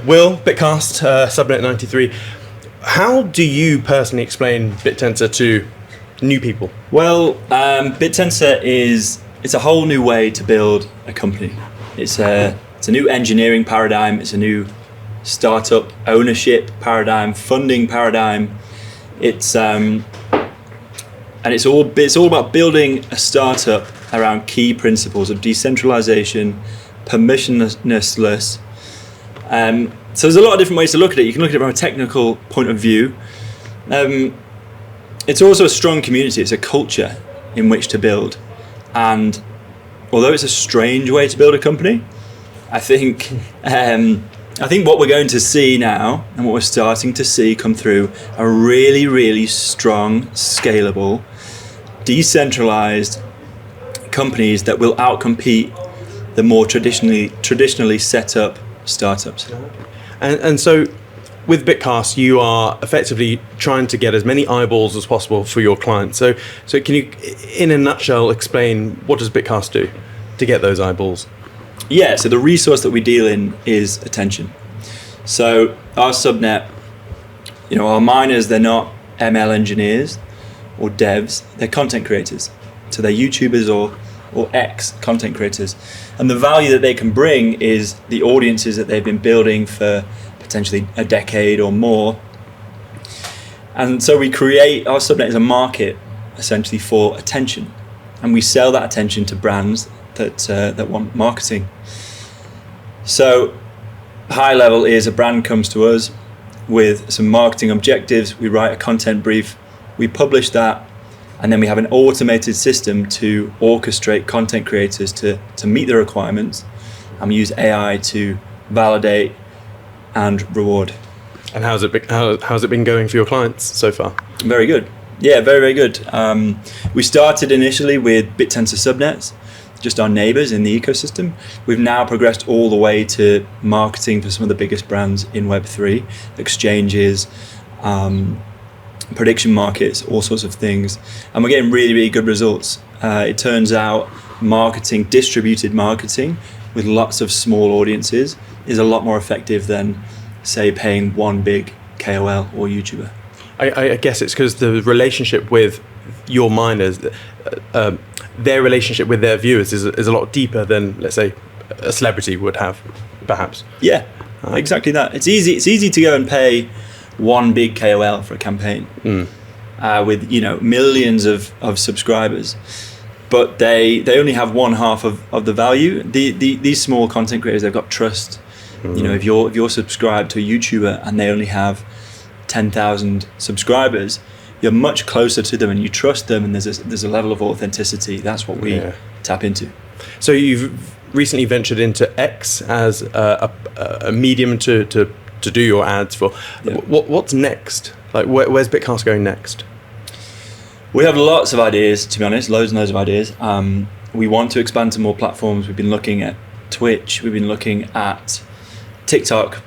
Will, Bitcast, Subnet 93. How do you personally explain Bittensor to new people? Well, Bittensor it's a whole new way to build a company. It's a new engineering paradigm. It's a new startup ownership paradigm, funding paradigm. It's all about building a startup around key principles of decentralization, permissionless. So there's a lot of different ways to look at it. You can look at it from a technical point of view. It's also a strong community. It's a culture in which to build. And although it's a strange way to build a company, I think what we're going to see now, and what we're starting to see come through, are really, really strong, scalable, decentralized companies that will outcompete the more traditionally set up startups. And so with Bitcast, you are effectively trying to get as many eyeballs as possible for your clients. So can you, in a nutshell, explain what does Bitcast do to get those eyeballs? Yeah, so the resource that we deal in is attention. So our subnet, our miners, they're not ML engineers or devs, they're content creators. So they're YouTubers or ex-content creators. And the value that they can bring is the audiences that they've been building for potentially a decade or more. And so we create, our subnet is a market essentially for attention. And we sell that attention to brands that want marketing. So high level is a brand comes to us with some marketing objectives. We write a content brief, we publish that, and then we have an automated system to orchestrate content creators to meet the requirements, and we use AI to validate and reward. And how's it been going for your clients so far? Very good. Yeah, very, very good. We started initially with Bittensor Subnets, just our neighbors in the ecosystem. We've now progressed all the way to marketing for some of the biggest brands in Web3, exchanges, prediction markets, all sorts of things. And we're getting really, really good results. It turns out distributed marketing with lots of small audiences is a lot more effective than, say, paying one big KOL or YouTuber. I guess it's because the relationship with your miners, their relationship with their viewers is a lot deeper than, let's say, a celebrity would have, perhaps. Yeah, exactly that. It's easy to go and pay one big KOL for a campaign with millions of subscribers, but they only have one half of the value. These small content creators, they've got trust. If you're subscribed to a YouTuber and they only have 10,000 subscribers, you're much closer to them and you trust them, and there's a level of authenticity. That's what we tap into. So you've recently ventured into X as a medium to do your ads for. Yeah. What's next? Like, where's Bitcast going next? We have lots of ideas, to be honest, loads and loads of ideas. We want to expand to more platforms. We've been looking at Twitch. We've been looking at TikTok.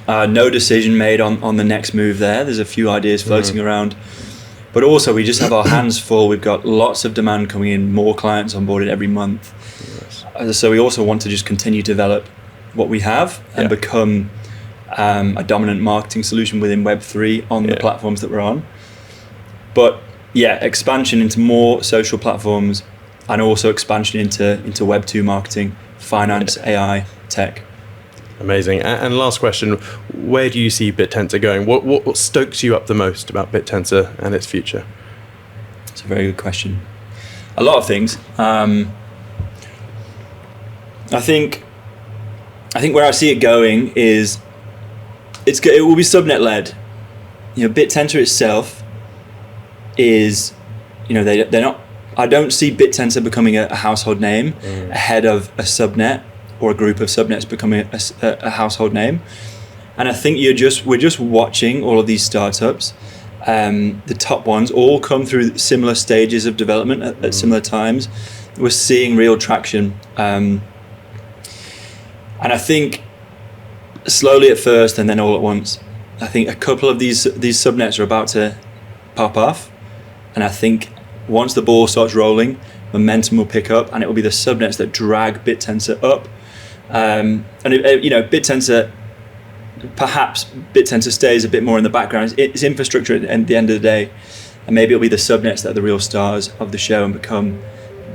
No decision made on the next move there. There's a few ideas floating around. But also, we just have our hands full. We've got lots of demand coming in, more clients onboarded every month. Yes. So we also want to just continue to develop what we have and become a dominant marketing solution within Web3 on the platforms that we're on. But expansion into more social platforms, and also expansion into Web2 marketing, finance, AI, tech. Amazing. And last question, where do you see Bittensor going? What stokes you up the most about Bittensor and its future? It's a very good question. A lot of things. I think where I see it going is it will be subnet led. Bittensor itself is, they're not. I don't see Bittensor becoming a household name ahead of a subnet or a group of subnets becoming a household name. And I think we're just watching all of these startups, the top ones, all come through similar stages of development at similar times. We're seeing real traction. And I think slowly at first and then all at once. I think a couple of these subnets are about to pop off. And I think once the ball starts rolling, momentum will pick up, and it will be the subnets that drag Bittensor up. Bittensor perhaps Bittensor stays a bit more in the background. It's infrastructure at the end of the day, and maybe it'll be the subnets that are the real stars of the show and become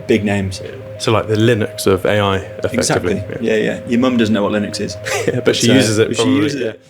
big names. So like the Linux of AI, effectively. Exactly. Yeah. Your mum doesn't know what Linux is. Yeah, but she uses it. She uses it.